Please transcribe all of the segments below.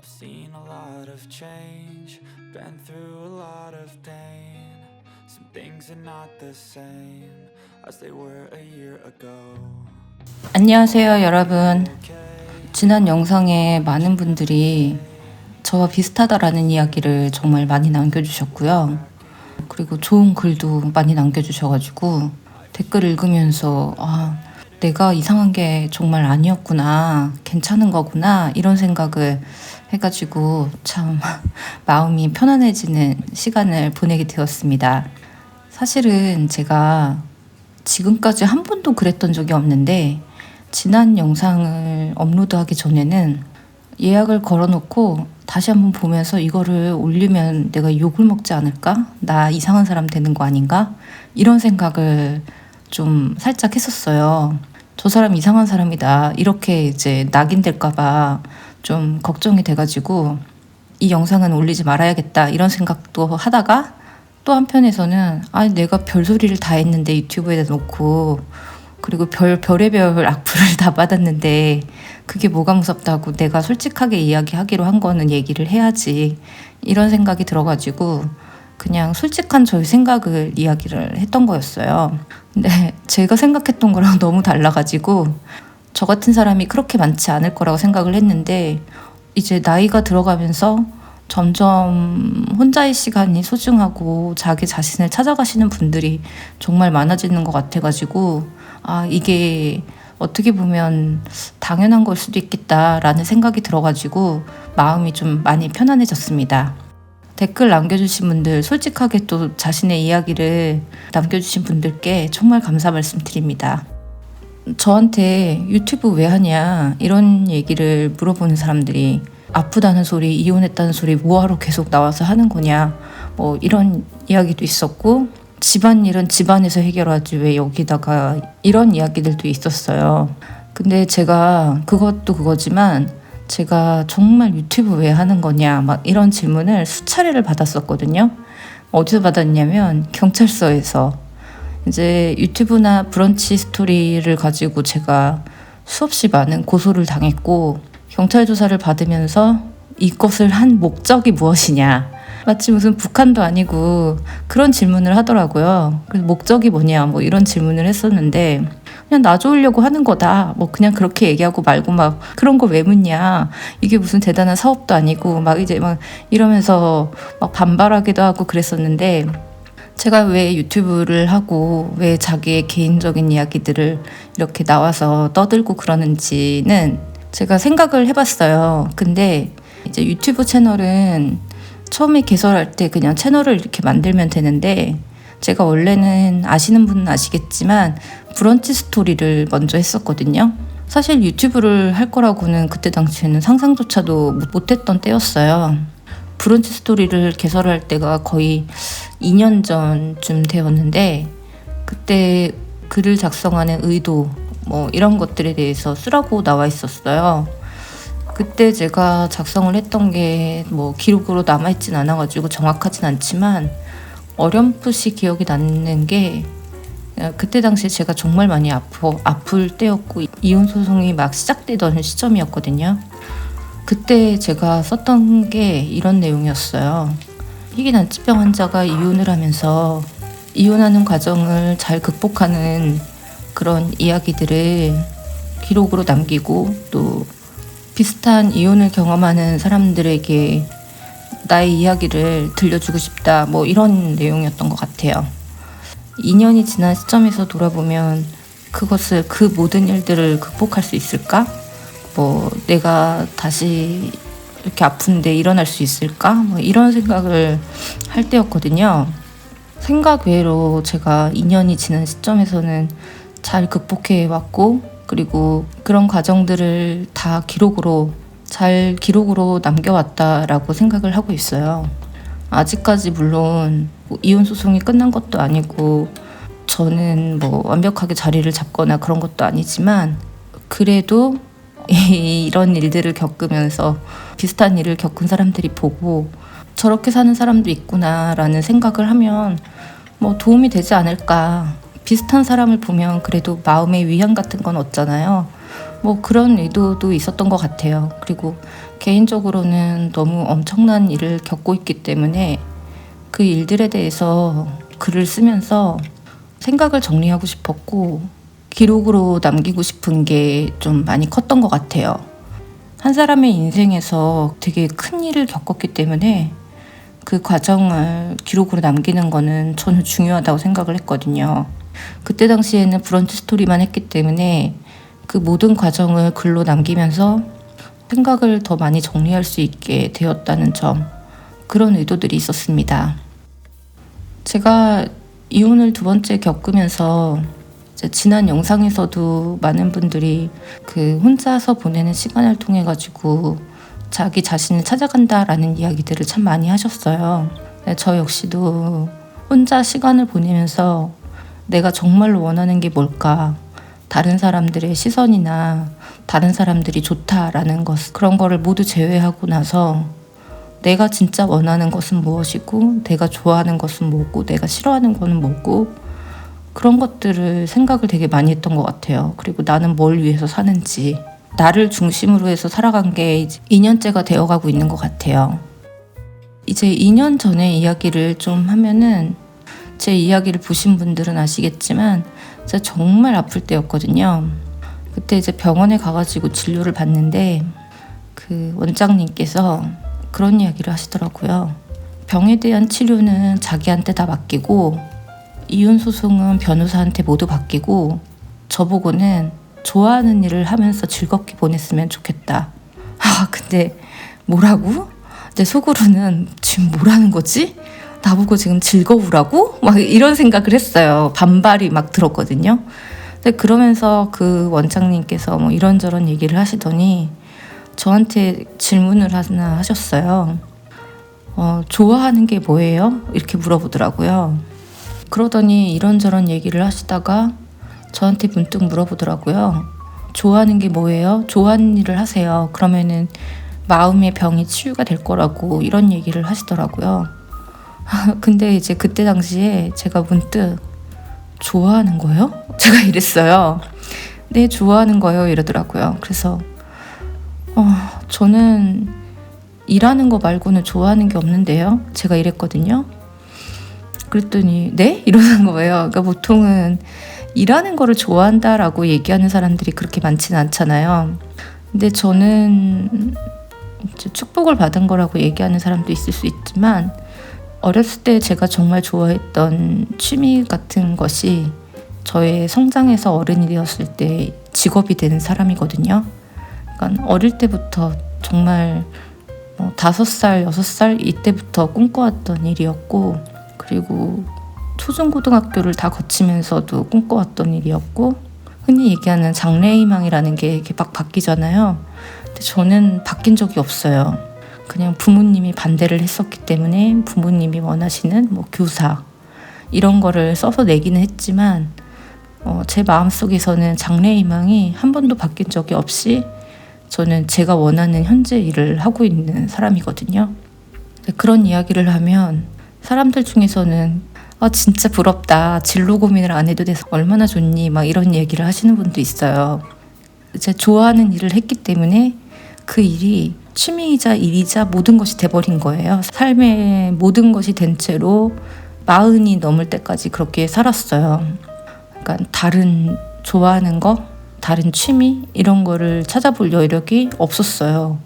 seen a lot of change, been through a lot of pain. Some things are not the same as they were a year ago. 안녕하세요, 여러분. 지난 영상에 많은 분들이 저와 비슷하다라는 이야기를 정말 많이 남겨주셨고요. 그리고 좋은 글도 많이 남겨주셔가지고 댓글 읽으면서 내가 이상한 게 정말 아니었구나, 괜찮은 거구나 이런 생각을 해가지고 참 마음이 편안해지는 시간을 보내게 되었습니다. 사실은 제가 지금까지 한 번도 그랬던 적이 없는데 지난 영상을 업로드하기 전에는 예약을 걸어놓고 다시 한번 보면서 이거를 올리면 내가 욕을 먹지 않을까? 나 이상한 사람 되는 거 아닌가? 이런 생각을 좀 살짝 했었어요. 저 사람 이상한 사람이다. 이렇게 이제 낙인될까봐 좀 걱정이 돼가지고 이 영상은 올리지 말아야겠다. 이런 생각도 하다가 또 한편에서는 내가 별소리를 다 했는데 유튜브에다 놓고 그리고 별의별 악플을 다 받았는데 그게 뭐가 무섭다고 내가 솔직하게 이야기하기로 한 거는 얘기를 해야지 이런 생각이 들어가지고 그냥 솔직한 저의 생각을 이야기를 했던 거였어요. 근데 제가 생각했던 거랑 너무 달라가지고 저 같은 사람이 그렇게 많지 않을 거라고 생각을 했는데 이제 나이가 들어가면서 점점 혼자의 시간이 소중하고 자기 자신을 찾아가시는 분들이 정말 많아지는 것 같아가지고 이게 어떻게 보면 당연한 걸 수도 있겠다라는 생각이 들어가지고 마음이 좀 많이 편안해졌습니다. 댓글 남겨주신 분들, 솔직하게 또 자신의 이야기를 남겨주신 분들께 정말 감사 말씀드립니다. 저한테 유튜브 왜 하냐 이런 얘기를 물어보는 사람들이 아프다는 소리, 이혼했다는 소리 뭐하러 계속 나와서 하는 거냐 뭐 이런 이야기도 있었고 집안일은 집안에서 해결하지 왜 여기다가 이런 이야기들도 있었어요. 근데 제가 그것도 그거지만 제가 정말 유튜브 왜 하는 거냐 막 이런 질문을 수차례를 받았었거든요. 어디서 받았냐면 경찰서에서 이제 유튜브나 브런치 스토리를 가지고 제가 수없이 많은 고소를 당했고 경찰 조사를 받으면서 이것을 한 목적이 무엇이냐 마치 무슨 북한도 아니고 그런 질문을 하더라고요. 그래서 목적이 뭐냐 뭐 이런 질문을 했었는데 그냥 나 좋으려고 하는 거다 뭐 그냥 그렇게 얘기하고 말고 막 그런 거 왜 묻냐 이게 무슨 대단한 사업도 아니고 막 이제 막 이러면서 막 반발하기도 하고 그랬었는데 제가 왜 유튜브를 하고 왜 자기의 개인적인 이야기들을 이렇게 나와서 떠들고 그러는지는 제가 생각을 해봤어요. 근데 이제 유튜브 채널은 처음에 개설할 때 그냥 채널을 이렇게 만들면 되는데 제가 원래는 아시는 분은 아시겠지만 브런치 스토리를 먼저 했었거든요. 사실 유튜브를 할 거라고는 그때 당시에는 상상조차도 못했던 때였어요. 브런치 스토리를 개설할 때가 거의 2년 전쯤 되었는데 그때 글을 작성하는 의도 뭐 이런 것들에 대해서 쓰라고 나와 있었어요. 그때 제가 작성을 했던 게 뭐 기록으로 남아있진 않아가지고 정확하진 않지만 어렴풋이 기억이 나는 게 그때 당시에 제가 정말 많이 아플 때였고 이혼 소송이 막 시작되던 시점이었거든요. 그때 제가 썼던 게 이런 내용이었어요. 희귀난치병 환자가 이혼을 하면서 이혼하는 과정을 잘 극복하는 그런 이야기들을 기록으로 남기고 또 비슷한 이혼을 경험하는 사람들에게 나의 이야기를 들려주고 싶다 뭐 이런 내용이었던 것 같아요. 2년이 지난 시점에서 돌아보면 그 모든 일들을 극복할 수 있을까? 뭐 내가 다시 이렇게 아픈데 일어날 수 있을까? 뭐 이런 생각을 할 때였거든요. 생각 외로 제가 2년이 지난 시점에서는 잘 극복해 왔고 그리고 그런 과정들을 다 잘 기록으로 남겨왔다라고 생각을 하고 있어요. 아직까지 물론 이혼 소송이 끝난 것도 아니고 저는 뭐 완벽하게 자리를 잡거나 그런 것도 아니지만 그래도 이런 일들을 겪으면서 비슷한 일을 겪은 사람들이 보고 저렇게 사는 사람도 있구나라는 생각을 하면 뭐 도움이 되지 않을까. 비슷한 사람을 보면 그래도 마음의 위안 같은 건 얻잖아요. 뭐 그런 의도도 있었던 것 같아요. 그리고 개인적으로는 너무 엄청난 일을 겪고 있기 때문에 그 일들에 대해서 글을 쓰면서 생각을 정리하고 싶었고 기록으로 남기고 싶은 게 좀 많이 컸던 것 같아요. 한 사람의 인생에서 되게 큰 일을 겪었기 때문에 그 과정을 기록으로 남기는 거는 저는 중요하다고 생각을 했거든요. 그때 당시에는 브런치 스토리만 했기 때문에 그 모든 과정을 글로 남기면서 생각을 더 많이 정리할 수 있게 되었다는 점, 그런 의도들이 있었습니다. 제가 이혼을 2번째 겪으면서 지난 영상에서도 많은 분들이 그 혼자서 보내는 시간을 통해 가지고 자기 자신을 찾아간다라는 이야기들을 참 많이 하셨어요. 저 역시도 혼자 시간을 보내면서 내가 정말로 원하는 게 뭘까, 다른 사람들의 시선이나 다른 사람들이 좋다라는 것, 그런 거를 모두 제외하고 나서 내가 진짜 원하는 것은 무엇이고, 내가 좋아하는 것은 뭐고, 내가 싫어하는 거는 뭐고, 그런 것들을 생각을 되게 많이 했던 것 같아요. 그리고 나는 뭘 위해서 사는지, 나를 중심으로 해서 살아간 게 이제 2년째가 되어가고 있는 것 같아요. 이제 2년 전의 이야기를 좀 하면은, 제 이야기를 보신 분들은 아시겠지만 제가 정말 아플 때였거든요. 그때 이제 병원에 가가지고 진료를 받는데 그 원장님께서 그런 이야기를 하시더라고요. 병에 대한 치료는 자기한테 다 맡기고 이혼 소송은 변호사한테 모두 맡기고 저보고는 좋아하는 일을 하면서 즐겁게 보냈으면 좋겠다. 근데 뭐라고? 내 속으로는 지금 뭐라는 거지? 나보고 지금 즐거우라고? 막 이런 생각을 했어요. 반발이 막 들었거든요. 근데 그러면서 그 원장님께서 뭐 이런저런 얘기를 하시더니 저한테 질문을 하나 하셨어요. 좋아하는 게 뭐예요? 이렇게 물어보더라고요. 그러더니 이런저런 얘기를 하시다가 저한테 문득 물어보더라고요. 좋아하는 게 뭐예요? 좋아하는 일을 하세요. 그러면은 마음의 병이 치유가 될 거라고, 이런 얘기를 하시더라고요. 근데 이제 그때 당시에 제가 문득 좋아하는 거요? 제가 이랬어요. 네, 좋아하는 거요, 이러더라고요. 그래서 저는 일하는 거 말고는 좋아하는 게 없는데요, 제가 이랬거든요. 그랬더니 네? 이러는 거예요. 그러니까 보통은 일하는 거를 좋아한다라고 얘기하는 사람들이 그렇게 많지는 않잖아요. 근데 저는 이제 축복을 받은 거라고 얘기하는 사람도 있을 수 있지만, 어렸을 때 제가 정말 좋아했던 취미 같은 것이 저의 성장해서 어른이 되었을 때 직업이 되는 사람이거든요. 그러니까 어릴 때부터 정말 5살, 6살 이때부터 꿈꿔왔던 일이었고, 그리고 초중고등학교를 다 거치면서도 꿈꿔왔던 일이었고, 흔히 얘기하는 장래희망이라는 게 이렇게 막 바뀌잖아요. 근데 저는 바뀐 적이 없어요. 그냥 부모님이 반대를 했었기 때문에 부모님이 원하시는 뭐 교사 이런 거를 써서 내기는 했지만 제 마음속에서는 장래희망이 한 번도 바뀐 적이 없이 저는 제가 원하는 현재 일을 하고 있는 사람이거든요. 그런 이야기를 하면 사람들 중에서는 진짜 부럽다, 진로 고민을 안 해도 돼서 얼마나 좋니, 막 이런 얘기를 하시는 분도 있어요. 제가 좋아하는 일을 했기 때문에 그 일이 취미이자 일이자 모든 것이 돼버린 거예요. 삶의 모든 것이 된 채로 40이 넘을 때까지 그렇게 살았어요. 그러니까 다른 좋아하는 거, 다른 취미 이런 거를 찾아볼 여력이 없었어요.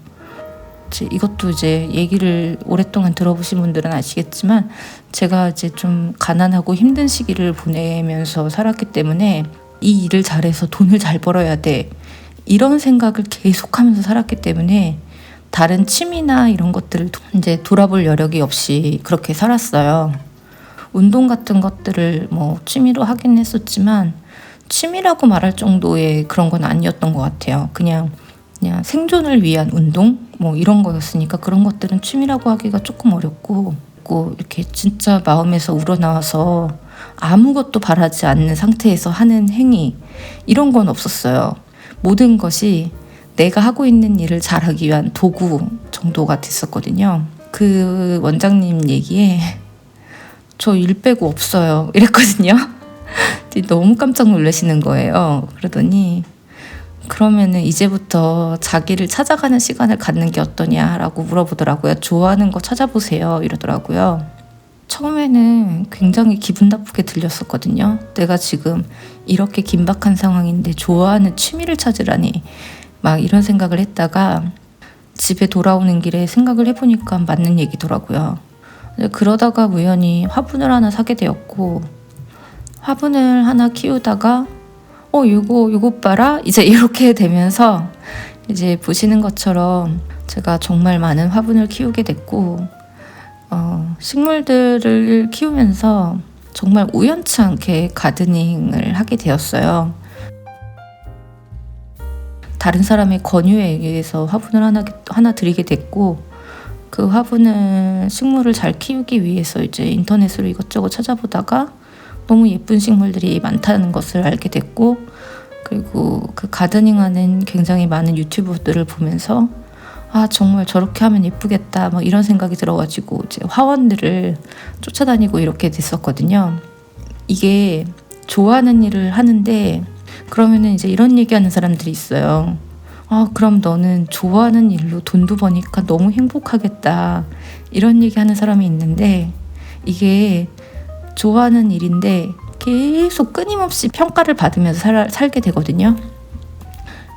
이것도 이제 얘기를 오랫동안 들어보신 분들은 아시겠지만 제가 이제 좀 가난하고 힘든 시기를 보내면서 살았기 때문에 이 일을 잘해서 돈을 잘 벌어야 돼, 이런 생각을 계속하면서 살았기 때문에 다른 취미나 이런 것들을 이제 돌아볼 여력이 없이 그렇게 살았어요. 운동 같은 것들을 뭐 취미로 하긴 했었지만 취미라고 말할 정도의 그런 건 아니었던 것 같아요. 그냥 생존을 위한 운동 뭐 이런 거였으니까 그런 것들은 취미라고 하기가 조금 어렵고, 이렇게 진짜 마음에서 우러나와서 아무것도 바라지 않는 상태에서 하는 행위 이런 건 없었어요. 모든 것이 내가 하고 있는 일을 잘하기 위한 도구 정도가 됐었거든요. 그 원장님 얘기에 저 일 빼고 없어요 이랬거든요. 너무 깜짝 놀라시는 거예요. 그러더니 그러면은 이제부터 자기를 찾아가는 시간을 갖는 게 어떠냐라고 물어보더라고요. 좋아하는 거 찾아보세요 이러더라고요. 처음에는 굉장히 기분 나쁘게 들렸었거든요. 내가 지금 이렇게 긴박한 상황인데 좋아하는 취미를 찾으라니 막 이런 생각을 했다가 집에 돌아오는 길에 생각을 해보니까 맞는 얘기더라고요. 그러다가 우연히 화분을 하나 사게 되었고, 화분을 하나 키우다가 요거 봐라 이제 이렇게 되면서 이제 보시는 것처럼 제가 정말 많은 화분을 키우게 됐고, 식물들을 키우면서 정말 우연치 않게 가드닝을 하게 되었어요. 다른 사람의 권유에 의해서 화분을 하나 드리게 됐고, 그 화분을 식물을 잘 키우기 위해서 이제 인터넷으로 이것저것 찾아보다가 너무 예쁜 식물들이 많다는 것을 알게 됐고, 그리고 그 가드닝하는 굉장히 많은 유튜버들을 보면서 정말 저렇게 하면 예쁘겠다 막 이런 생각이 들어가지고 이제 화원들을 쫓아다니고 이렇게 됐었거든요. 이게 좋아하는 일을 하는데 그러면은 이제 이런 얘기하는 사람들이 있어요. 그럼 너는 좋아하는 일로 돈도 버니까 너무 행복하겠다 이런 얘기하는 사람이 있는데, 이게 좋아하는 일인데 계속 끊임없이 평가를 받으면서 살게 되거든요.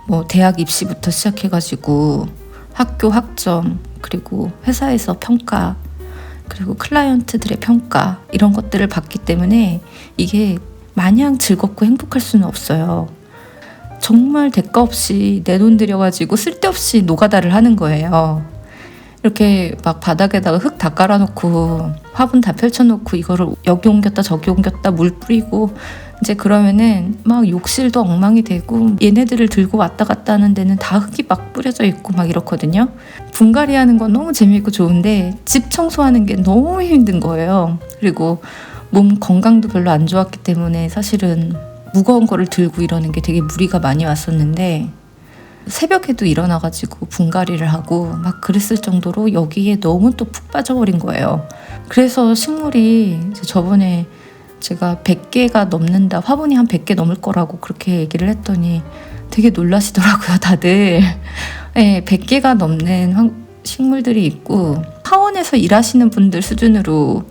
뭐 대학 입시부터 시작해가지고 학교 학점, 그리고 회사에서 평가, 그리고 클라이언트들의 평가, 이런 것들을 받기 때문에 이게 마냥 즐겁고 행복할 수는 없어요. 정말 대가 없이 내 돈 들여가지고 쓸데없이 노가다를 하는 거예요. 이렇게 막 바닥에다가 흙 다 깔아놓고 화분 다 펼쳐놓고 이거를 여기 옮겼다 저기 옮겼다 물 뿌리고 이제 그러면은 막 욕실도 엉망이 되고, 얘네들을 들고 왔다 갔다 하는 데는 다 흙이 막 뿌려져 있고 막 이렇거든요. 분갈이 하는 건 너무 재미있고 좋은데 집 청소하는 게 너무 힘든 거예요. 그리고 몸 건강도 별로 안 좋았기 때문에 사실은 무거운 거를 들고 이러는 게 되게 무리가 많이 왔었는데, 새벽에도 일어나가지고 분갈이를 하고 막 그랬을 정도로 여기에 너무 또 푹 빠져버린 거예요. 그래서 식물이 이제 저번에 제가 100개가 넘는다, 화분이 한 100개 넘을 거라고 그렇게 얘기를 했더니 되게 놀라시더라고요, 다들. 네, 100개가 넘는 식물들이 있고, 하원에서 일하시는 분들 수준으로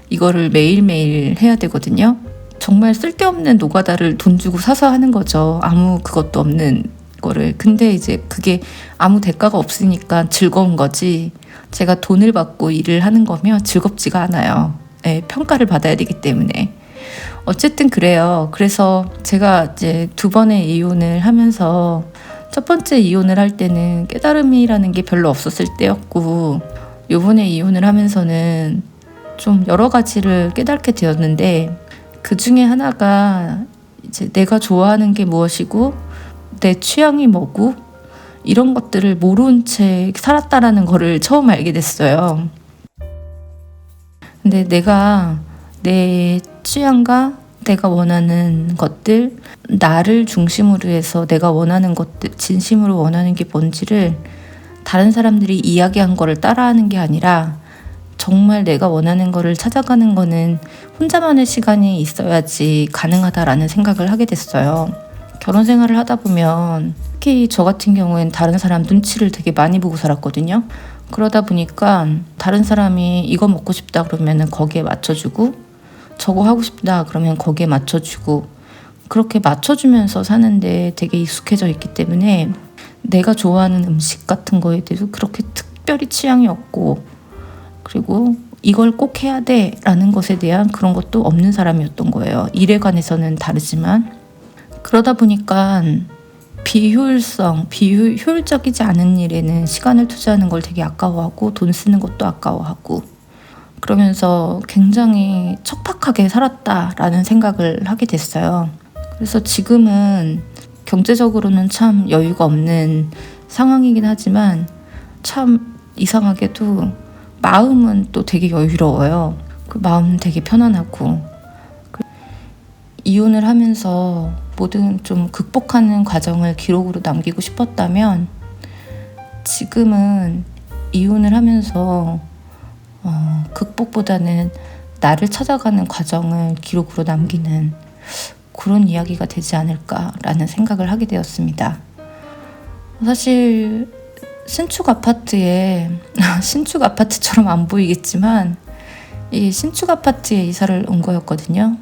이거를 매일매일 해야 되거든요. 정말 쓸데없는 노가다를 돈 주고 사서 하는 거죠. 아무 그것도 없는 거를. 근데 이제 그게 아무 대가가 없으니까 즐거운 거지, 제가 돈을 받고 일을 하는 거면 즐겁지가 않아요. 네, 평가를 받아야 되기 때문에. 어쨌든 그래요. 그래서 제가 이제 2번의 이혼을 하면서, 첫 번째 이혼을 할 때는 깨달음이라는 게 별로 없었을 때였고, 요번에 이혼을 하면서는 좀 여러 가지를 깨닫게 되었는데, 그 중에 하나가 이제 내가 좋아하는 게 무엇이고 내 취향이 뭐고 이런 것들을 모른 채 살았다라는 거를 처음 알게 됐어요. 근데 내가 내 취향과 내가 원하는 것들, 나를 중심으로 해서 내가 원하는 것들, 진심으로 원하는 게 뭔지를 다른 사람들이 이야기한 거를 따라하는 게 아니라 정말 내가 원하는 거를 찾아가는 거는 혼자만의 시간이 있어야지 가능하다라는 생각을 하게 됐어요. 결혼 생활을 하다 보면 특히 저 같은 경우엔 다른 사람 눈치를 되게 많이 보고 살았거든요. 그러다 보니까 다른 사람이 이거 먹고 싶다 그러면 거기에 맞춰주고, 저거 하고 싶다 그러면 거기에 맞춰주고, 그렇게 맞춰주면서 사는데 되게 익숙해져 있기 때문에 내가 좋아하는 음식 같은 거에 대해서 그렇게 특별히 취향이 없고, 그리고 이걸 꼭 해야 돼 라는 것에 대한 그런 것도 없는 사람이었던 거예요. 일에 관해서는 다르지만. 그러다 보니까 효율적이지 않은 일에는 시간을 투자하는 걸 되게 아까워하고, 돈 쓰는 것도 아까워하고, 그러면서 굉장히 척박하게 살았다라는 생각을 하게 됐어요. 그래서 지금은 경제적으로는 참 여유가 없는 상황이긴 하지만 참 이상하게도 마음은 또 되게 여유로워요. 그 마음은 되게 편안하고, 이혼을 하면서 뭐든 좀 극복하는 과정을 기록으로 남기고 싶었다면, 지금은 이혼을 하면서 극복보다는 나를 찾아가는 과정을 기록으로 남기는 그런 이야기가 되지 않을까라는 생각을 하게 되었습니다. 사실 신축 아파트에 신축 아파트처럼 안 보이겠지만 이 신축 아파트에 이사를 온 거였거든요.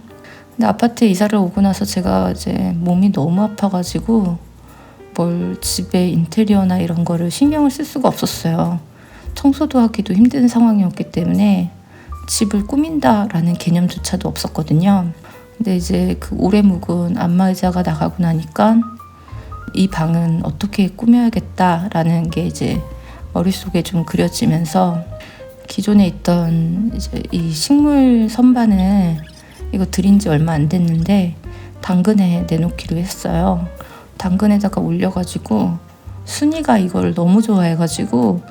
근데 아파트에 이사를 오고 나서 제가 이제 몸이 너무 아파가지고 뭘 집에 인테리어나 이런 거를 신경을 쓸 수가 없었어요. 청소도 하기도 힘든 상황이었기 때문에 집을 꾸민다라는 개념조차도 없었거든요. 근데 이제 그 오래 묵은 안마의자가 나가고 나니까 이 방은 어떻게 꾸며야겠다라는 게 이제 머릿속에 좀 그려지면서 기존에 있던 이제 이 식물 선반을 이거 들인 지 얼마 안 됐는데 당근에 내놓기로 했어요. 당근에다가 올려가지고 순이가 이걸 너무 좋아해가지고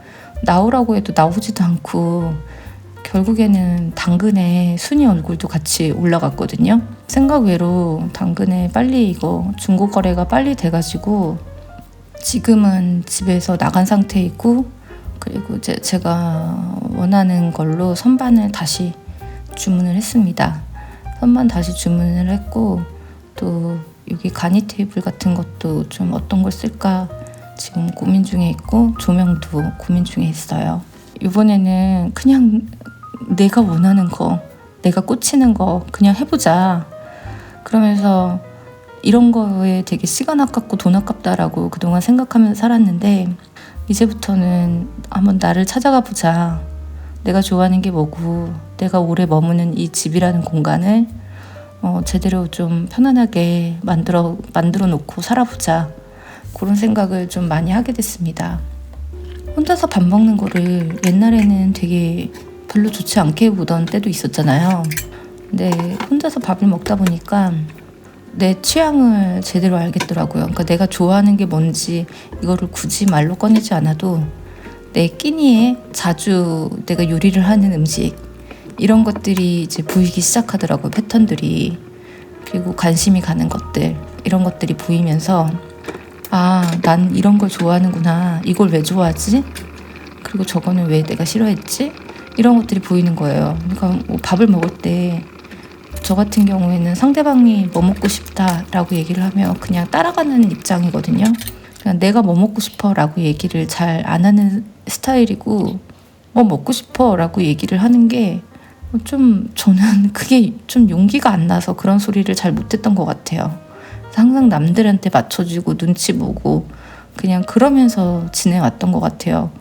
나오라고 해도 나오지도 않고 결국에는 당근에 순이 얼굴도 같이 올라갔거든요. 생각 외로 당근에 빨리 이거 중고 거래가 빨리 돼가지고 지금은 집에서 나간 상태이고, 그리고 이제 제가 원하는 걸로 선반을 다시 주문을 했습니다. 선반 다시 주문을 했고, 또 여기 간이 테이블 같은 것도 좀 어떤 걸 쓸까 지금 고민 중에 있고, 조명도 고민 중에 있어요. 이번에는 그냥 내가 원하는 거, 내가 꽂히는 거 그냥 해보자. 그러면서 이런 거에 되게 시간 아깝고 돈 아깝다라고 그동안 생각하면서 살았는데, 이제부터는 한번 나를 찾아가 보자. 내가 좋아하는 게 뭐고, 내가 오래 머무는 이 집이라는 공간을 제대로 좀 편안하게 만들어 놓고 살아보자. 그런 생각을 좀 많이 하게 됐습니다. 혼자서 밥 먹는 거를 옛날에는 되게 별로 좋지 않게 보던 때도 있었잖아요. 근데 혼자서 밥을 먹다 보니까 내 취향을 제대로 알겠더라고요. 그러니까 내가 좋아하는 게 뭔지 이거를 굳이 말로 꺼내지 않아도 내 끼니에 자주 내가 요리를 하는 음식, 이런 것들이 이제 보이기 시작하더라고요. 패턴들이. 그리고 관심이 가는 것들, 이런 것들이 보이면서 아, 난 이런 걸 좋아하는구나. 이걸 왜 좋아하지? 그리고 저거는 왜 내가 싫어했지? 이런 것들이 보이는 거예요. 그러니까 뭐 밥을 먹을 때 저 같은 경우에는 상대방이 뭐 먹고 싶다라고 얘기를 하면 그냥 따라가는 입장이거든요. 그냥 내가 뭐 먹고 싶어라고 얘기를 잘 안 하는 스타일이고, 뭐 먹고 싶어라고 얘기를 하는 게 좀, 저는 그게 좀 용기가 안 나서 그런 소리를 잘 못했던 것 같아요. 항상 남들한테 맞춰주고 눈치 보고 그냥 그러면서 지내왔던 것 같아요.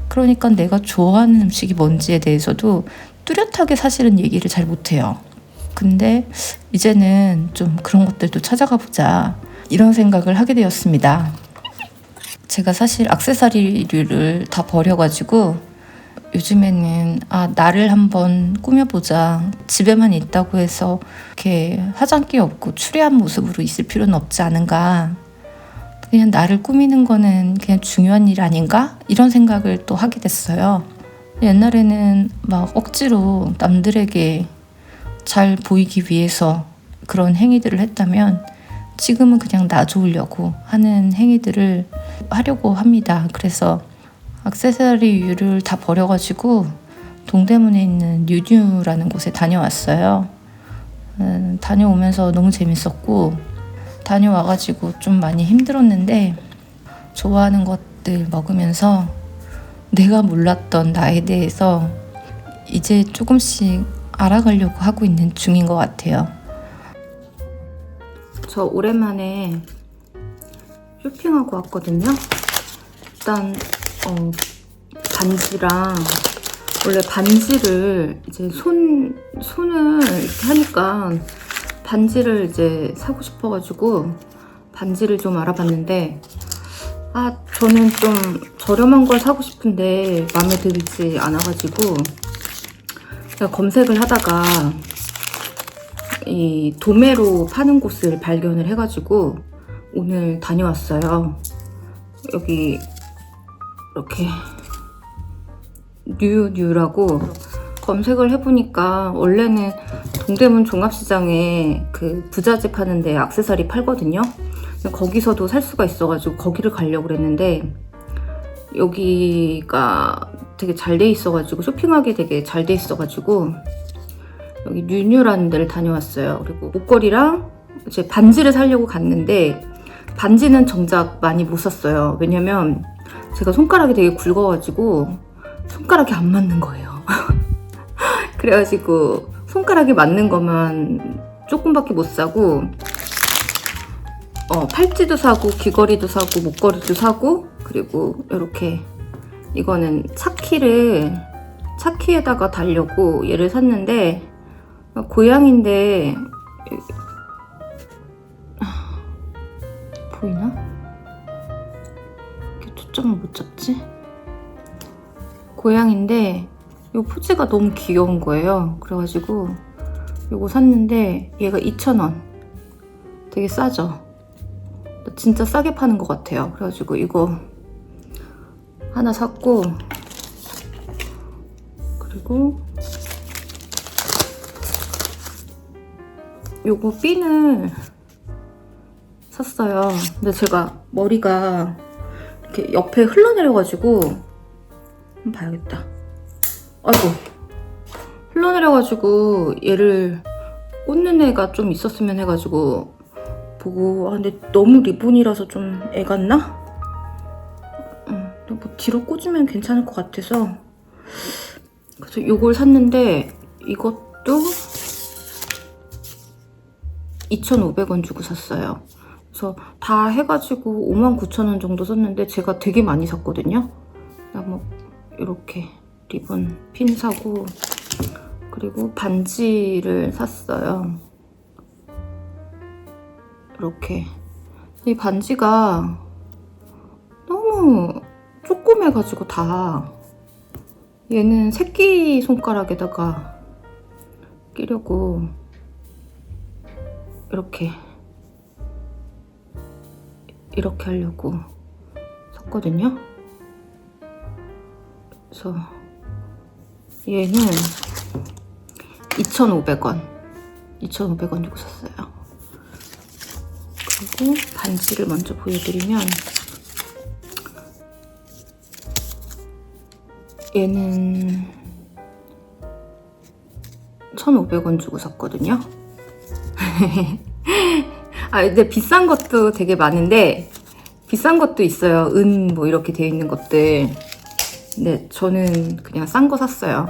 그러니까 내가 좋아하는 음식이 뭔지에 대해서도 뚜렷하게 사실은 얘기를 잘 못해요. 근데 이제는 좀 그런 것들도 찾아가 보자, 이런 생각을 하게 되었습니다. 제가 사실 액세서리류를 다 버려가지고 요즘에는 나를 한번 꾸며보자. 집에만 있다고 해서 이렇게 화장기 없고 추리한 모습으로 있을 필요는 없지 않은가. 그냥 나를 꾸미는 거는 그냥 중요한 일 아닌가? 이런 생각을 또 하게 됐어요. 옛날에는 막 억지로 남들에게 잘 보이기 위해서 그런 행위들을 했다면 지금은 그냥 나 좋으려고 하는 행위들을 하려고 합니다. 그래서 액세서리류를 다 버려가지고 동대문에 있는 뉴뉴라는 곳에 다녀왔어요. 다녀오면서 너무 재밌었고, 다녀와가지고 좀 많이 힘들었는데 좋아하는 것들 먹으면서 내가 몰랐던 나에 대해서 이제 조금씩 알아가려고 하고 있는 중인 것 같아요. 저 오랜만에 쇼핑하고 왔거든요. 일단 반지랑, 원래 반지를 이제 손을 이렇게 하니까 반지를 이제 사고 싶어가지고 반지를 좀 알아봤는데, 저는 좀 저렴한 걸 사고 싶은데 마음에 들지 않아가지고 제가 검색을 하다가 이 도매로 파는 곳을 발견을 해가지고 오늘 다녀왔어요. 여기 이렇게 뉴라고 검색을 해보니까 원래는 동대문 종합시장에 그 부자재 파는데 액세서리 팔거든요. 거기서도 살 수가 있어가지고 거기를 가려고 그랬는데 여기가 되게 잘 돼 있어가지고, 쇼핑하기 되게 잘 돼 있어가지고 여기 뉴라는 데를 다녀왔어요. 그리고 목걸이랑 이제 반지를 사려고 갔는데 반지는 정작 많이 못 샀어요. 왜냐면 제가 손가락이 되게 굵어가지고 손가락이 안 맞는 거예요. 그래가지고 손가락이 맞는 것만 조금밖에 못 사고 팔찌도 사고 귀걸이도 사고 목걸이도 사고 그리고 이렇게 이거는 차키에다가 달려고 얘를 샀는데 고양인데 보이나? 이렇게 초점을 못 잡지? 고양인데 이 포즈가 너무 귀여운 거예요. 그래가지고 이거 샀는데 얘가 2,000원. 되게 싸죠? 진짜 싸게 파는 것 같아요. 그래가지고 이거 하나 샀고 그리고 요거 핀을 샀어요. 근데 제가 머리가 이렇게 옆에 흘러내려가지고 한번 봐야겠다. 아이고 흘러내려가지고 얘를 꽂는 애가 좀 있었으면 해가지고 보고 근데 너무 리본이라서 좀 애 같나? 뭐 뒤로 꽂으면 괜찮을 것 같아서 그래서 이걸 샀는데 이것도 2,500원 주고 샀어요. 그래서 다 해가지고 59,000원 정도 썼는데 제가 되게 많이 샀거든요. 뭐 이렇게 리본 핀 사고 그리고 반지를 샀어요. 이렇게 이 반지가 너무 조그매가지고 다 얘는 새끼 손가락에다가 끼려고 이렇게 하려고 샀거든요. 그래서 얘는 2,500원 주고 샀어요. 그리고 반지를 먼저 보여드리면 얘는 1,500원 주고 샀거든요. 근데 비싼 것도 되게 많은데 비싼 것도 있어요. 은 뭐 이렇게 되어 있는 것들. 근데 저는 그냥 싼 거 샀어요.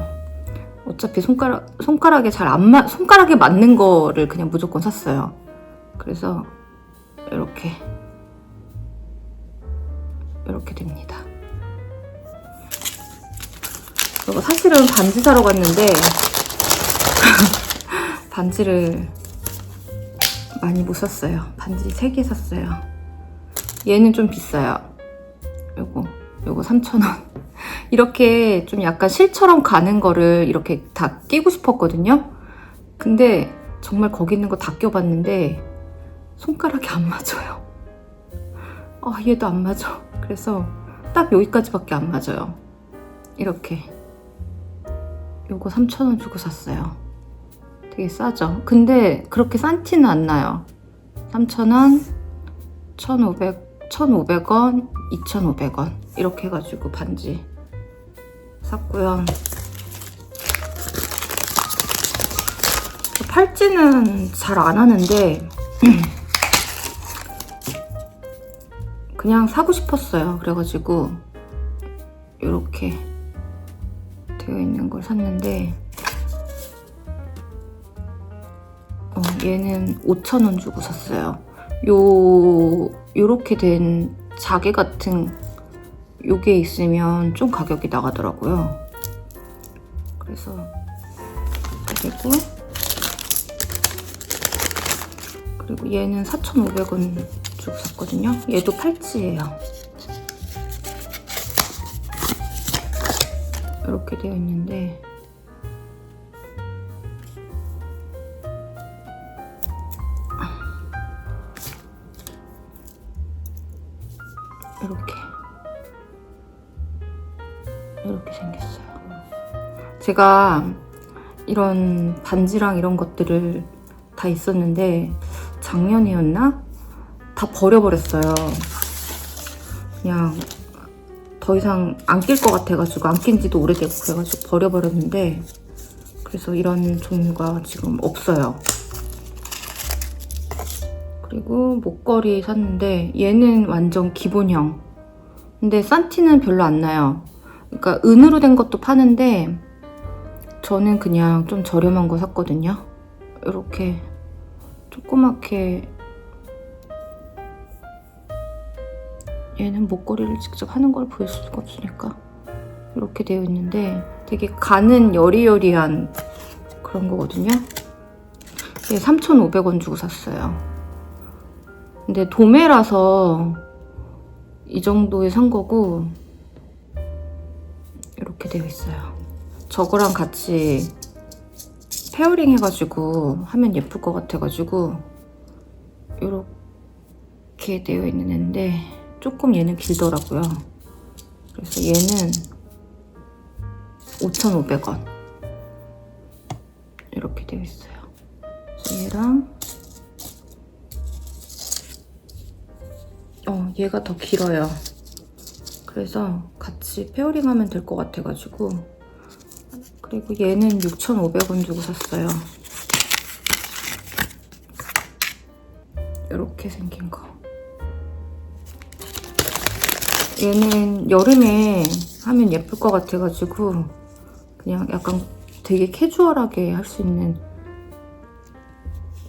어차피 손가락에 손가락에 맞는 거를 그냥 무조건 샀어요. 그래서 이렇게 됩니다. 그리고 사실은 반지 사러 갔는데 반지를 많이 못 샀어요. 반지 3개 샀어요. 얘는 좀 비싸요. 요거 3,000원. 이렇게 좀 약간 실처럼 가는 거를 이렇게 다 끼고 싶었거든요. 근데 정말 거기 있는 거 다 껴봤는데 손가락이 안 맞아요. 얘도 안 맞아. 그래서 딱 여기까지밖에 안 맞아요. 이렇게 요거 3,000원 주고 샀어요. 되게 싸죠? 근데 그렇게 싼 티는 안 나요. 3,000원, 1,500원, 2,500원 이렇게 해가지고 반지 샀고요. 팔찌는 잘 안 하는데 그냥 사고 싶었어요. 그래가지고 이렇게 되어 있는 걸 샀는데 얘는 5,000원 주고 샀어요. 요렇게 된 자개 같은 요게 있으면 좀 가격이 나가더라고요. 그래서 그리고 얘는 4,500원 주고 샀거든요. 얘도 팔찌예요. 이렇게 되어 있는데 이렇게 생겼어요. 제가 이런 반지랑 이런 것들을 다 있었는데 작년이었나? 다 버려버렸어요. 그냥 더 이상 안 낄 것 같아가지고 안 낀 지도 오래되고 그래가지고 버려버렸는데 그래서 이런 종류가 지금 없어요. 그리고 목걸이 샀는데 얘는 완전 기본형. 근데 산티는 별로 안 나요. 그러니까 은으로 된 것도 파는데 저는 그냥 좀 저렴한 거 샀거든요. 이렇게 조그맣게 얘는 목걸이를 직접 하는 걸 보일 수가 없으니까 이렇게 되어 있는데 되게 가는 여리여리한 그런 거거든요. 얘 3,500원 주고 샀어요. 근데 도매라서 이 정도에 산 거고 이렇게 되어 있어요. 저거랑 같이 페어링 해가지고 하면 예쁠 것 같아가지고 이렇게 되어 있는 앤데 조금 얘는 길더라고요. 그래서 얘는 5,500원 이렇게 되어 있어요. 그래서 얘랑 얘가 더 길어요. 그래서 같이 페어링 하면 될 것 같아가지고. 그리고 얘는 6,500원 주고 샀어요. 이렇게 생긴 거. 얘는 여름에 하면 예쁠 것 같아가지고 그냥 약간 되게 캐주얼하게 할 수 있는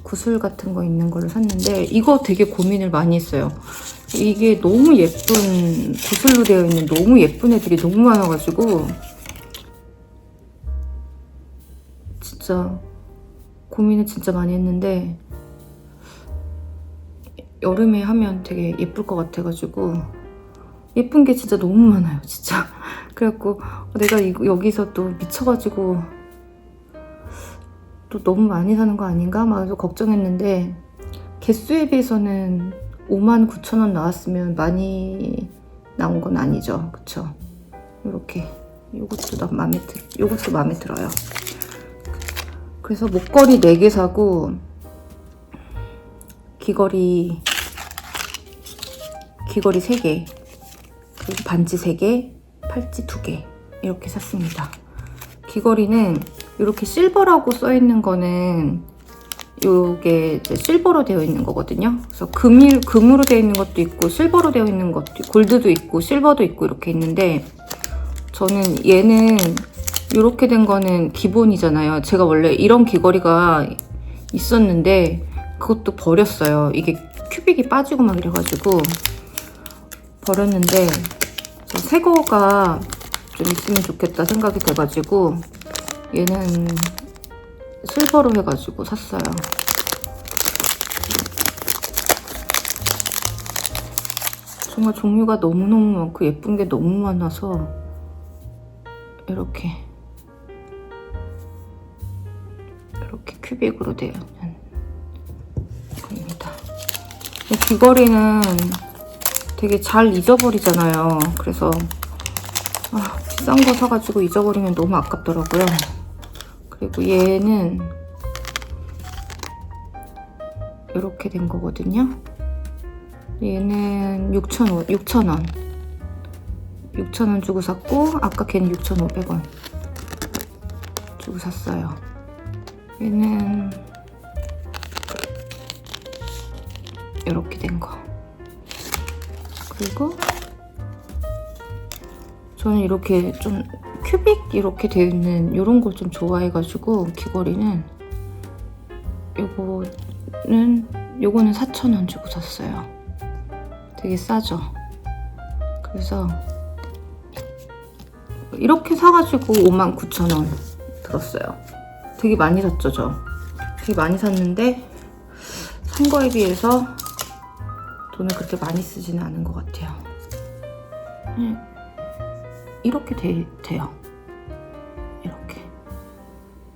구슬 같은 거 있는 걸로 샀는데 이거 되게 고민을 많이 했어요. 이게 너무 예쁜 구슬로 되어 있는 너무 예쁜 애들이 너무 많아가지고 진짜 고민을 진짜 많이 했는데 여름에 하면 되게 예쁠 것 같아가지고 예쁜 게 진짜 너무 많아요, 진짜. 그래갖고 내가 여기서 또 미쳐가지고 또 너무 많이 사는 거 아닌가 막 걱정했는데 개수에 비해서는 59,000원 나왔으면 많이 나온 건 아니죠, 그쵸? 이렇게 요것도 마음에 들어요. 그래서 목걸이 4개 사고 귀걸이 3개, 그리고 반지 3개, 팔찌 2개 이렇게 샀습니다. 귀걸이는 이렇게 실버라고 써있는 거는 요게 이제 실버로 되어 있는 거거든요. 그래서 금으로 되어 있는 것도 있고 실버로 되어 있는 것도 있고 골드도 있고 실버도 있고 이렇게 있는데 저는 얘는 이렇게 된 거는 기본이잖아요. 제가 원래 이런 귀걸이가 있었는데 그것도 버렸어요. 이게 큐빅이 빠지고 막 이래가지고 버렸는데 새 거가 좀 있으면 좋겠다 생각이 돼가지고 얘는 실버로 해가지고 샀어요. 정말 종류가 너무너무 많고 예쁜 게 너무 많아서 이렇게 큐빅으로 되어 있는 겁니다. 귀걸이는 되게 잘 잊어버리잖아요. 그래서 비싼 거 사가지고 잊어버리면 너무 아깝더라고요. 그리고 얘는 이렇게 된 거거든요. 얘는 6,000원 주고 샀고 아까 걔는 6,500원 주고 샀어요. 얘는 이렇게 된 거. 그리고 저는 이렇게 좀 큐빅 이렇게 되어 있는 이런 걸 좀 좋아해가지고 귀걸이는 요거는 4,000원 주고 샀어요. 되게 싸죠? 그래서 이렇게 사가지고 59,000원 들었어요. 되게 많이 샀죠, 저? 되게 많이 샀는데 산 거에 비해서 돈을 그렇게 많이 쓰지는 않은 것 같아요. 이렇게 돼요. 이렇게.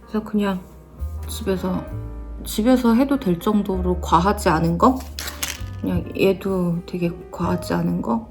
그래서 그냥 집에서 해도 될 정도로 과하지 않은 거? 그냥 얘도 되게 과하지 않은 거?